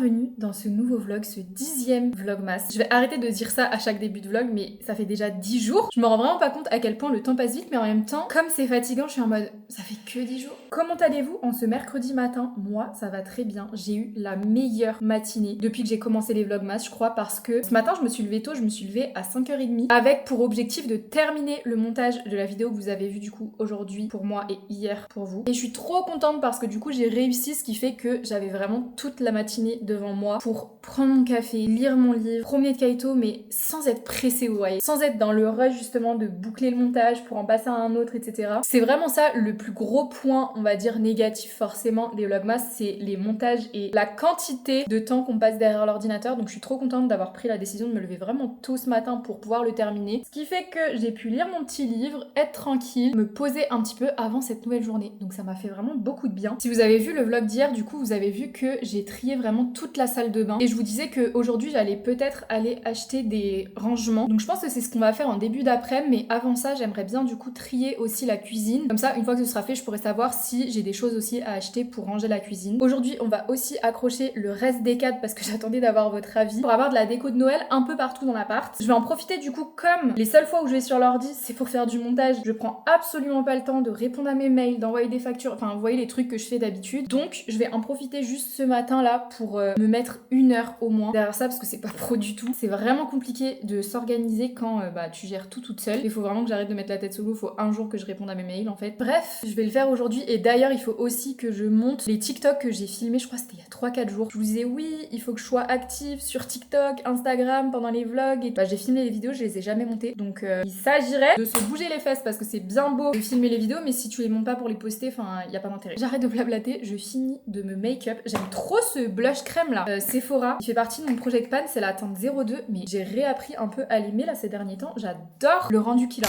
bienvenue dans ce nouveau vlog, ce 10e vlogmas. Je vais arrêter de dire ça à chaque début de vlog, mais ça fait déjà 10 jours. Je me rends vraiment pas compte à quel point le temps passe vite, mais en même temps, comme c'est fatigant, je suis en mode ça fait que 10 jours. Comment allez-vous en ce mercredi matin? Moi, ça va très bien. J'ai eu la meilleure matinée depuis que j'ai commencé les vlogmas, je crois, parce que ce matin, je me suis levée tôt, je me suis levée à 5h30 avec pour objectif de terminer le montage de la vidéo que vous avez vue du coup aujourd'hui pour moi et hier pour vous. Et je suis trop contente parce que du coup, j'ai réussi, ce qui fait que j'avais vraiment toute la matinée devant moi pour prendre mon café, lire mon livre, promener de Kaito, mais sans être pressée, vous voyez, sans être dans le rush justement de boucler le montage pour en passer à un autre, etc. C'est vraiment ça le plus gros point, on va dire négatif forcément des vlogmas, c'est les montages et la quantité de temps qu'on passe derrière l'ordinateur. Donc je suis trop contente d'avoir pris la décision de me lever vraiment tôt ce matin pour pouvoir le terminer, ce qui fait que j'ai pu lire mon petit livre, être tranquille, me poser un petit peu avant cette nouvelle journée. Donc ça m'a fait vraiment beaucoup de bien. Si vous avez vu le vlog d'hier, du coup vous avez vu que j'ai trié vraiment toute la salle de bain et je vous disais qu'aujourd'hui j'allais peut-être aller acheter des rangements. Donc je pense que c'est ce qu'on va faire en début d'après-midi, mais avant ça j'aimerais bien du coup trier aussi la cuisine. Comme ça une fois que ce sera fait je pourrai savoir si j'ai des choses aussi à acheter pour ranger la cuisine. Aujourd'hui on va aussi accrocher le reste des cadres parce que j'attendais d'avoir votre avis pour avoir de la déco de Noël un peu partout dans l'appart. Je vais en profiter du coup, comme les seules fois où je vais sur l'ordi c'est pour faire du montage, je prends absolument pas le temps de répondre à mes mails, d'envoyer des factures, enfin vous voyez les trucs que je fais d'habitude. Donc je vais en profiter juste ce matin là pour me mettre 1 heure au moins derrière ça parce que c'est pas pro du tout. C'est vraiment compliqué de s'organiser quand tu gères tout toute seule. Il faut vraiment que j'arrête de mettre la tête sous l'eau, il faut un jour que je réponde à mes mails en fait. Bref, je vais le faire aujourd'hui et d'ailleurs il faut aussi que je monte les TikTok que j'ai filmés, je crois que c'était il y a 3-4 jours. Je vous disais oui, il faut que je sois active sur TikTok, Instagram pendant les vlogs et j'ai filmé les vidéos, je les ai jamais montées. Donc il s'agirait de se bouger les fesses parce que c'est bien beau de filmer les vidéos mais si tu les montes pas pour les poster, enfin il y a pas d'intérêt. J'arrête de blablater, je finis de me make-up. J'aime trop ce blush crème là, Sephora. Il fait partie de mon Project Pan, c'est la teinte 02 mais j'ai réappris un peu à l'aimer là ces derniers temps. J'adore le rendu qu'il a.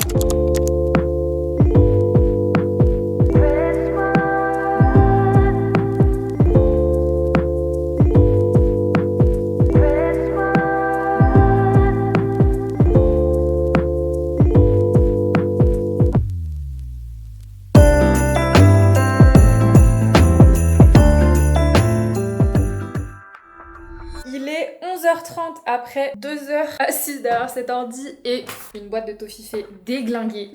Il est 11h30 après 2 heures assise derrière cet ordi et une boîte de toffee fait déglinguer.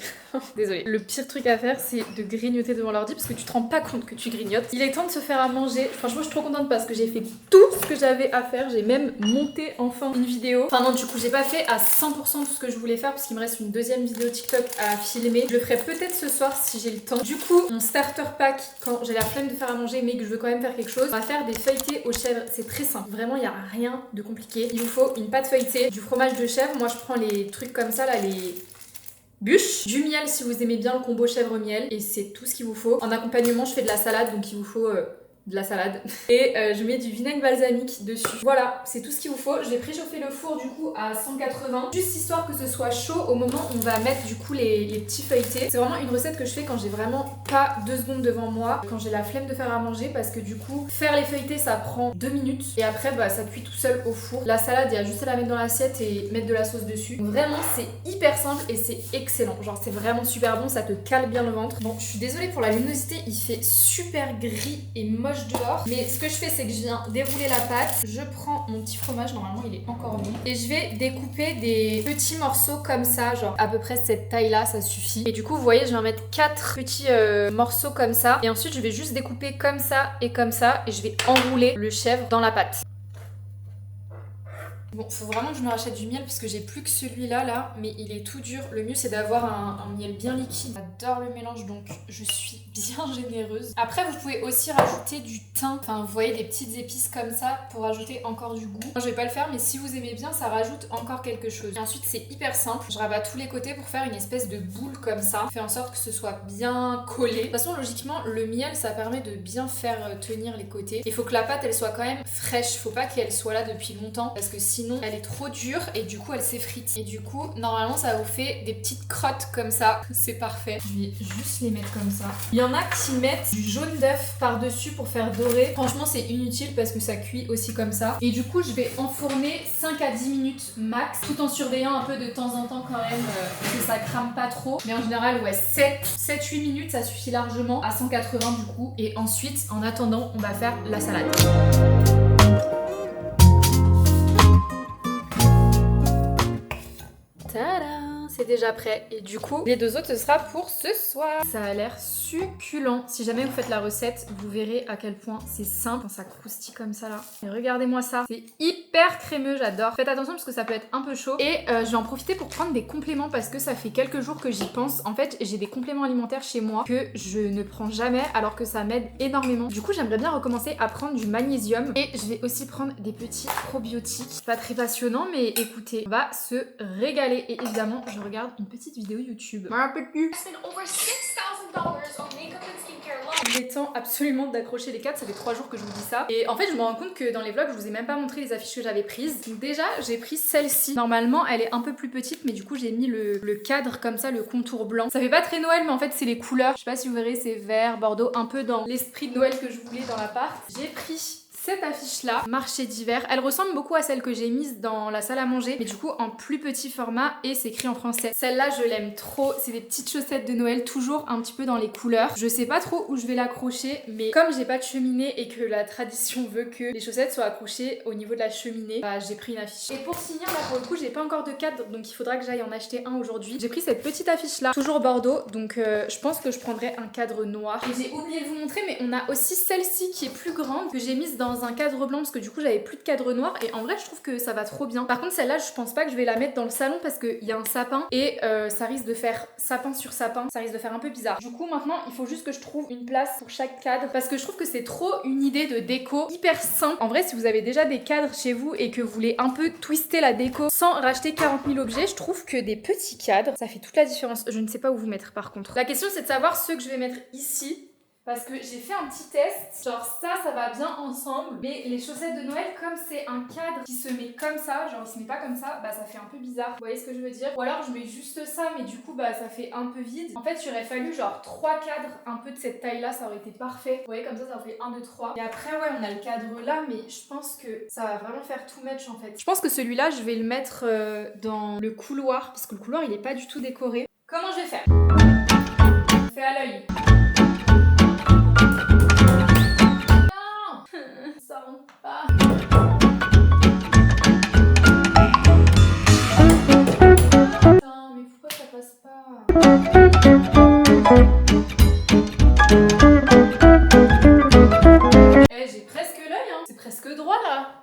Désolée. Le pire truc à faire c'est de grignoter devant l'ordi parce que tu te rends pas compte que tu grignotes. Il est temps de se faire à manger. Franchement je suis trop contente parce que j'ai fait tout ce que j'avais à faire. J'ai même monté enfin une vidéo. Enfin non du coup j'ai pas fait à 100% tout ce que je voulais faire parce qu'il me reste une deuxième vidéo TikTok à filmer. Je le ferai peut-être ce soir si j'ai le temps. Du coup mon starter pack quand j'ai la flemme de faire à manger mais que je veux quand même faire quelque chose, on va faire des feuilletés aux chèvres. C'est très simple. Vraiment il y a rien de compliqué. Il vous faut une pâte feuilletée, du fromage de chèvre. Moi je prends les trucs comme ça là, les bûches, du miel si vous aimez bien le combo chèvre-miel et c'est tout ce qu'il vous faut. En accompagnement je fais de la salade donc il vous faut de la salade et je mets du vinaigre balsamique dessus. Voilà, c'est tout ce qu'il vous faut. Je vais préchauffer le four du coup à 180 juste histoire que ce soit chaud au moment où on va mettre du coup les petits feuilletés. C'est vraiment une recette que je fais quand j'ai vraiment pas 2 secondes devant moi, quand j'ai la flemme de faire à manger parce que du coup faire les feuilletés ça prend 2 minutes et après ça cuit tout seul au four. La salade il y a juste à la mettre dans l'assiette et mettre de la sauce dessus. Donc, vraiment c'est hyper simple et c'est excellent. Genre c'est vraiment super bon, ça te cale bien le ventre. Bon je suis désolée pour la luminosité, il fait super gris et moche dehors, mais ce que je fais c'est que je viens dérouler la pâte, je prends mon petit fromage, normalement il est encore bon et je vais découper des petits morceaux comme ça, genre à peu près cette taille là, ça suffit. Et du coup vous voyez je vais en mettre 4 petits morceaux comme ça et ensuite je vais juste découper comme ça et je vais enrouler le chèvre dans la pâte. Bon, faut vraiment que je me rachète du miel parce que j'ai plus que celui-là là, mais il est tout dur. Le mieux c'est d'avoir un miel bien liquide. J'adore le mélange donc je suis bien généreuse. Après vous pouvez aussi rajouter du thym, enfin vous voyez des petites épices comme ça pour rajouter encore du goût. Moi je vais pas le faire mais si vous aimez bien ça rajoute encore quelque chose. Et ensuite c'est hyper simple, je rabats tous les côtés pour faire une espèce de boule comme ça. Fait en sorte que ce soit bien collé. De toute façon logiquement le miel ça permet de bien faire tenir les côtés. Il faut que la pâte elle soit quand même fraîche, faut pas qu'elle soit là depuis longtemps parce que sinon elle est trop dure et du coup elle s'effrite. Et du coup normalement ça vous fait des petites crottes comme ça, c'est parfait. Je vais juste les mettre comme ça. Il y en a qui mettent du jaune d'œuf par dessus pour faire dorer. Franchement c'est inutile parce que ça cuit aussi comme ça. Et du coup je vais enfourner 5 à 10 minutes max tout en surveillant un peu de temps en temps quand même que ça crame pas trop. Mais en général ouais 7-8 minutes ça suffit largement à 180 du coup. Et ensuite en attendant on va faire la salade. c'est déjà prêt. Et du coup, les deux autres, ce sera pour ce soir. Ça a l'air succulent. Si jamais vous faites la recette, vous verrez à quel point c'est simple quand ça croustille comme ça là. Et regardez-moi ça. C'est hyper crémeux, j'adore. Faites attention parce que ça peut être un peu chaud. Et je vais en profiter pour prendre des compléments parce que ça fait quelques jours que j'y pense. En fait, j'ai des compléments alimentaires chez moi que je ne prends jamais alors que ça m'aide énormément. Du coup, j'aimerais bien recommencer à prendre du magnésium et je vais aussi prendre des petits probiotiques. Pas très passionnant, mais écoutez, on va se régaler. Et évidemment, je regarde une petite vidéo YouTube. Il est temps absolument d'accrocher les cadres, ça fait 3 jours que je vous dis ça. Et en fait, je me rends compte que dans les vlogs, je vous ai même pas montré les affiches que j'avais prises. Donc déjà, j'ai pris celle-ci. Normalement, elle est un peu plus petite, mais du coup, j'ai mis le cadre comme ça, le contour blanc. Ça fait pas très Noël, mais en fait, c'est les couleurs. Je sais pas si vous verrez, c'est vert, bordeaux, un peu dans l'esprit de Noël que je voulais dans l'appart. J'ai pris cette affiche là, marché d'hiver, elle ressemble beaucoup à celle que j'ai mise dans la salle à manger, mais du coup en plus petit format et c'est écrit en français. Celle-là je l'aime trop, c'est des petites chaussettes de Noël, toujours un petit peu dans les couleurs. Je sais pas trop où je vais l'accrocher, mais comme j'ai pas de cheminée et que la tradition veut que les chaussettes soient accrochées au niveau de la cheminée, bah j'ai pris une affiche. Et pour finir là pour le coup j'ai pas encore de cadre, donc il faudra que j'aille en acheter un aujourd'hui. J'ai pris cette petite affiche là, toujours bordeaux, donc je pense que je prendrai un cadre noir. Et j'ai oublié de vous montrer, mais on a aussi celle-ci qui est plus grande, que j'ai mise dans un cadre blanc parce que du coup j'avais plus de cadre noir et en vrai je trouve que ça va trop bien. Par contre celle-là je pense pas que je vais la mettre dans le salon parce qu'il y a un sapin et ça risque de faire sapin sur sapin, ça risque de faire un peu bizarre. Du coup maintenant il faut juste que je trouve une place pour chaque cadre parce que je trouve que c'est trop une idée de déco hyper simple. En vrai si vous avez déjà des cadres chez vous et que vous voulez un peu twister la déco sans racheter 40 000 objets, je trouve que des petits cadres ça fait toute la différence. Je ne sais pas où vous mettre par contre. La question c'est de savoir ceux que je vais mettre ici. Parce que j'ai fait un petit test, genre ça va bien ensemble, mais les chaussettes de Noël, comme c'est un cadre qui se met comme ça, genre il se met pas comme ça, bah ça fait un peu bizarre, vous voyez ce que je veux dire? Ou alors je mets juste ça, mais du coup bah ça fait un peu vide. En fait il aurait fallu genre 3 cadres un peu de cette taille là, ça aurait été parfait. Vous voyez comme ça fait 1, 2, 3. Et après ouais on a le cadre là, mais je pense que ça va vraiment faire tout match en fait. Je pense que celui-là je vais le mettre dans le couloir, parce que le couloir il est pas du tout décoré. Comment je vais faire? Je fais à l'œil. Ça rentre pas. Putain, mais pourquoi ça passe pas? Eh, j'ai presque l'œil, hein. C'est presque droit là.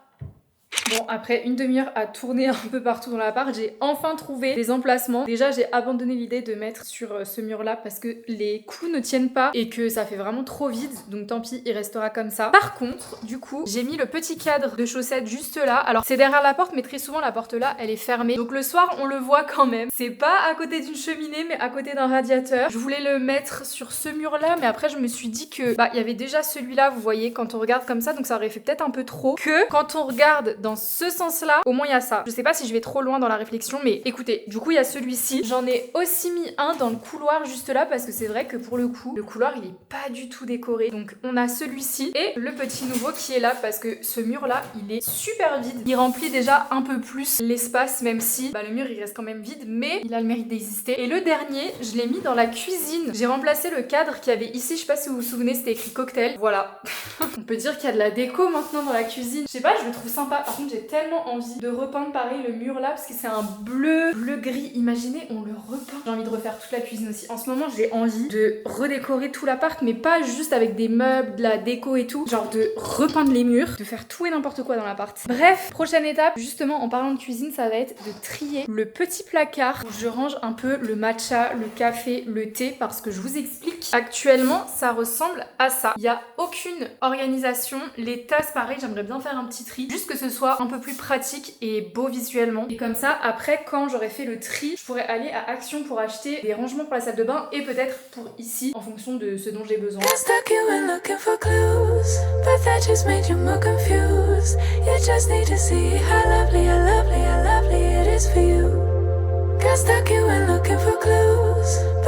Bon, après une demi-heure à tourner un peu partout dans l'appart, j'ai enfin trouvé des emplacements. Déjà, j'ai abandonné l'idée de mettre sur ce mur-là parce que les coups ne tiennent pas et que ça fait vraiment trop vide. Donc tant pis, il restera comme ça. Par contre, du coup, j'ai mis le petit cadre de chaussettes juste là. Alors, c'est derrière la porte, mais très souvent, la porte là, elle est fermée. Donc le soir, on le voit quand même. C'est pas à côté d'une cheminée, mais à côté d'un radiateur. Je voulais le mettre sur ce mur-là, mais après, je me suis dit que, bah, il y avait déjà celui-là, vous voyez, quand on regarde comme ça, donc ça aurait fait peut-être un peu trop. Que quand on regarde dans ce sens-là, au moins il y a ça. Je sais pas si je vais trop loin dans la réflexion, mais écoutez, du coup il y a celui-ci. J'en ai aussi mis un dans le couloir juste là parce que c'est vrai que pour le coup, le couloir il est pas du tout décoré. Donc on a celui-ci et le petit nouveau qui est là parce que ce mur-là, il est super vide. Il remplit déjà un peu plus l'espace, même si bah, le mur il reste quand même vide, mais il a le mérite d'exister. Et le dernier, je l'ai mis dans la cuisine. J'ai remplacé le cadre qu'il y avait ici, je sais pas si vous vous souvenez, c'était écrit cocktail. Voilà. On peut dire qu'il y a de la déco maintenant dans la cuisine. Je sais pas, je le trouve sympa. Par contre, j'ai tellement envie de repeindre pareil le mur là parce que c'est un bleu gris. Imaginez, on le repeint. J'ai envie de refaire toute la cuisine aussi. En ce moment, j'ai envie de redécorer tout l'appart, mais pas juste avec des meubles, de la déco et tout. Genre de repeindre les murs, de faire tout et n'importe quoi dans l'appart. Bref, prochaine étape, justement en parlant de cuisine, ça va être de trier le petit placard où je range un peu le matcha, le café, le thé parce que je vous explique. Actuellement, ça ressemble à ça. Il n'y a aucune organisation. Les tasses, pareil, j'aimerais bien faire un petit tri. Juste que ce soit un peu plus pratique et beau visuellement. Et comme ça, après, quand j'aurai fait le tri, je pourrais aller à Action pour acheter des rangements pour la salle de bain et peut-être pour ici, en fonction de ce dont j'ai besoin.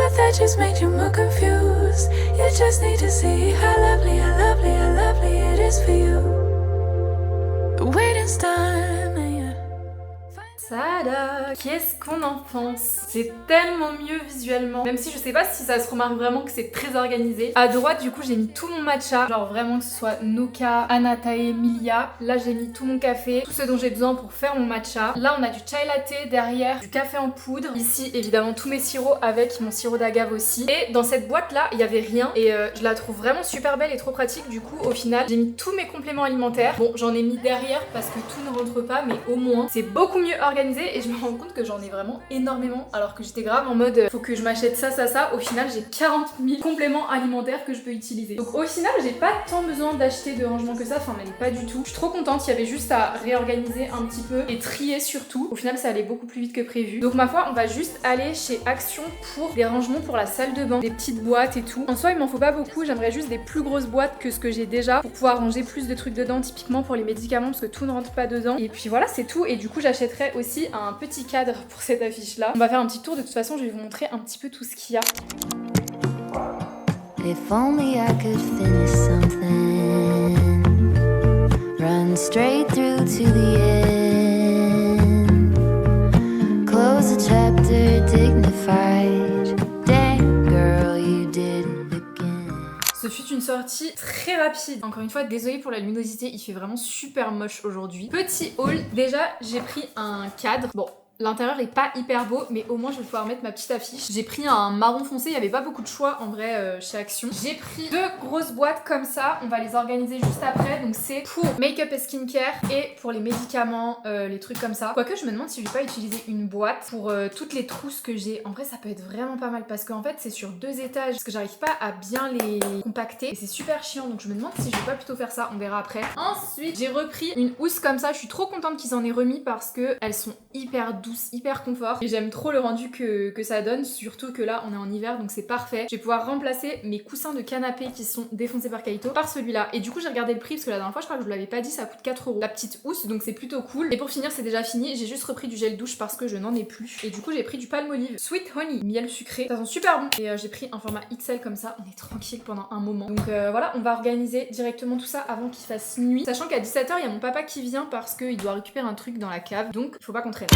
But that just made you more confused. You just need to see how lovely, how lovely, how lovely it is for you. Waiting's done, yeah. Tada! Qu'est-ce qu'on en pense? C'est tellement mieux visuellement. Même si je sais pas si ça se remarque vraiment que c'est très organisé. À droite, du coup, j'ai mis tout mon matcha. Genre vraiment que ce soit Noka, Anatae, Milia. Là, j'ai mis tout mon café, tout ce dont j'ai besoin pour faire mon matcha. Là, on a du chai latte derrière, du café en poudre. Ici, évidemment, tous mes sirops avec mon sirop d'agave aussi. Et dans cette boîte-là, il y avait rien. Et je la trouve vraiment super belle et trop pratique. Du coup, au final, j'ai mis tous mes compléments alimentaires. Bon, j'en ai mis derrière parce que tout ne rentre pas, mais au moins, c'est beaucoup mieux organisé et je me rends compte que j'en ai vraiment énormément alors que j'étais grave en mode faut que je m'achète ça. Au final j'ai 40 000 compléments alimentaires que je peux utiliser. Donc au final j'ai pas tant besoin d'acheter de rangement que ça, enfin même pas du tout. Je suis trop contente, il y avait juste à réorganiser un petit peu et trier surtout. Au final ça allait beaucoup plus vite que prévu. Donc ma foi on va juste aller chez Action pour des rangements pour la salle de bain, des petites boîtes et tout. En soi il m'en faut pas beaucoup, j'aimerais juste des plus grosses boîtes que ce que j'ai déjà pour pouvoir ranger plus de trucs dedans, typiquement pour les médicaments parce que tout ne rentre pas dedans. Et puis voilà c'est tout, et du coup j'achèterai aussi un petit cadre pour cette affiche là. On va faire un petit tour, de toute façon je vais vous montrer un petit peu tout ce qu'il y a. If only I could finish something, run straight through to the end, close a chapter dignified, dang girl you did it again. Ce fut une sortie très rapide. Encore une fois, désolée pour la luminosité, il fait vraiment super moche aujourd'hui. Petit haul, déjà j'ai pris un cadre. Bon, l'intérieur est pas hyper beau, mais au moins je vais pouvoir mettre ma petite affiche. J'ai pris un marron foncé, il n'y avait pas beaucoup de choix en vrai chez Action. J'ai pris 2 grosses boîtes comme ça, on va les organiser juste après. Donc c'est pour make-up et skincare et pour les médicaments, les trucs comme ça. Quoique je me demande si je vais pas utiliser une boîte pour toutes les trousses que j'ai. En vrai ça peut être vraiment pas mal parce qu'en fait c'est sur 2 étages, parce que j'arrive pas à bien les compacter et c'est super chiant. Donc je me demande si je vais pas plutôt faire ça, on verra après. Ensuite j'ai repris une housse comme ça, je suis trop contente qu'ils en aient remis parce que elles sont hyper douces, hyper confort et j'aime trop le rendu que ça donne, surtout que là on est en hiver donc c'est parfait. Je vais pouvoir remplacer mes coussins de canapé qui sont défoncés par Kaito par celui-là, et du coup j'ai regardé le prix parce que la dernière fois je crois que je vous l'avais pas dit, ça coûte 4 € la petite housse, donc c'est plutôt cool. Et pour finir c'est déjà fini, j'ai juste repris du gel douche parce que je n'en ai plus, et du coup j'ai pris du Palmolive Sweet Honey miel sucré, ça sent super bon, et j'ai pris un format XL comme ça, on est tranquille pendant un moment. Donc voilà, on va organiser directement tout ça avant qu'il fasse nuit, sachant qu'à 17 h il y a mon papa qui vient parce qu'il doit récupérer un truc dans la cave, donc il faut pas qu'on traîne.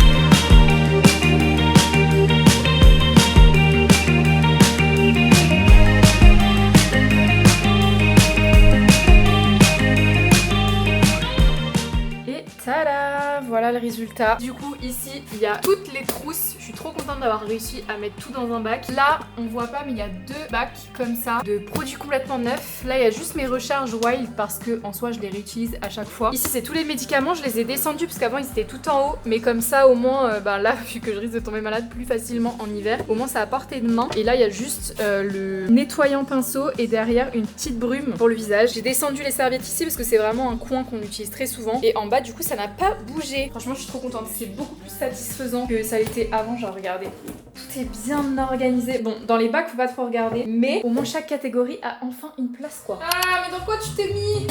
Et tada, voilà le résultat. Du coup ici il y a toutes les trousses. Je suis trop contente d'avoir réussi à mettre tout dans un bac. Là on voit pas mais il y a 2 bacs comme ça de produits complètement neufs. Là il y a juste mes recharges Wild parce que en soi je les réutilise à chaque fois. Ici c'est tous les médicaments, je les ai descendus parce qu'avant ils étaient tout en haut, mais comme ça au moins là vu que je risque de tomber malade plus facilement en hiver, au moins ça a portée de main. Et là il y a juste le nettoyant pinceau et derrière une petite brume pour le visage. J'ai descendu les serviettes ici parce que c'est vraiment un coin qu'on utilise très souvent, et en bas du coup ça n'a pas bougé. Franchement je suis trop contente, c'est beaucoup plus satisfaisant que ça l'était avant. Genre regardez, tout est bien organisé. Bon dans les bacs faut pas trop regarder, mais au moins chaque catégorie a enfin une place quoi. Ah mais dans quoi tu t'es mis?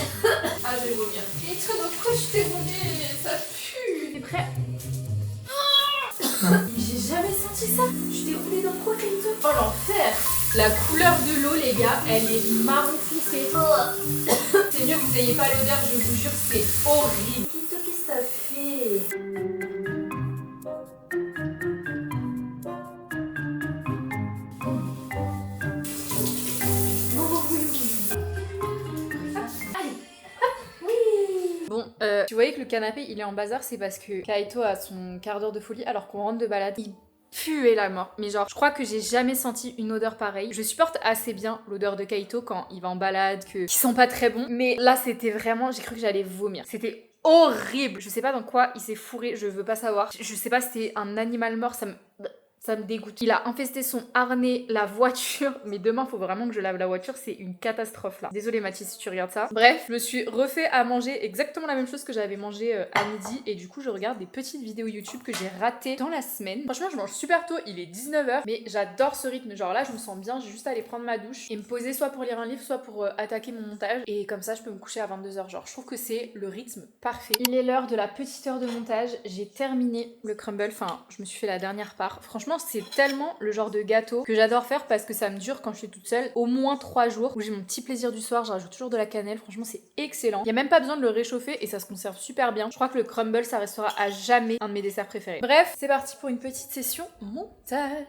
Ah je vais vomir. Et toi dans quoi tu t'es remis? Ça pue. T'es prêt? J'ai jamais senti ça. Tu t'es roulé dans quoi Kaito? Oh l'enfer. La couleur de l'eau les gars, elle est marron foncé. C'est mieux que vous ayez pas l'odeur, je vous jure c'est horrible. Kaito qu'est-ce que ça fait? Bon, tu voyais que le canapé il est en bazar, c'est parce que Kaito a son quart d'heure de folie alors qu'on rentre de balade. Il puait la mort. Mais genre, je crois que j'ai jamais senti une odeur pareille. Je supporte assez bien l'odeur de Kaito quand il va en balade, qu'il sent pas très bon. Mais là, c'était vraiment, j'ai cru que j'allais vomir. C'était horrible. Je sais pas dans quoi il s'est fourré, je veux pas savoir. Je sais pas si c'était un animal mort, ça me dégoûte. Il a infesté son harnais, la voiture. Mais demain, faut vraiment que je lave la voiture. C'est une catastrophe là. Désolée Mathis si tu regardes ça. Bref, je me suis refait à manger exactement la même chose que j'avais mangé à midi. Et du coup, je regarde des petites vidéos YouTube que j'ai ratées dans la semaine. Franchement, je mange super tôt. Il est 19 h. Mais j'adore ce rythme. Genre là, je me sens bien. J'ai juste à aller prendre ma douche et me poser soit pour lire un livre, soit pour attaquer mon montage. Et comme ça, je peux me coucher à 22 h. Genre, je trouve que c'est le rythme parfait. Il est l'heure de la petite heure de montage. J'ai terminé le crumble. Enfin, je me suis fait la dernière part. Franchement, franchement c'est tellement le genre de gâteau que j'adore faire parce que ça me dure quand je suis toute seule au moins 3 jours où j'ai mon petit plaisir du soir, je rajoute toujours de la cannelle, franchement c'est excellent. Il y a même pas besoin de le réchauffer et ça se conserve super bien. Je crois que le crumble ça restera à jamais un de mes desserts préférés. Bref, c'est parti pour une petite session montage.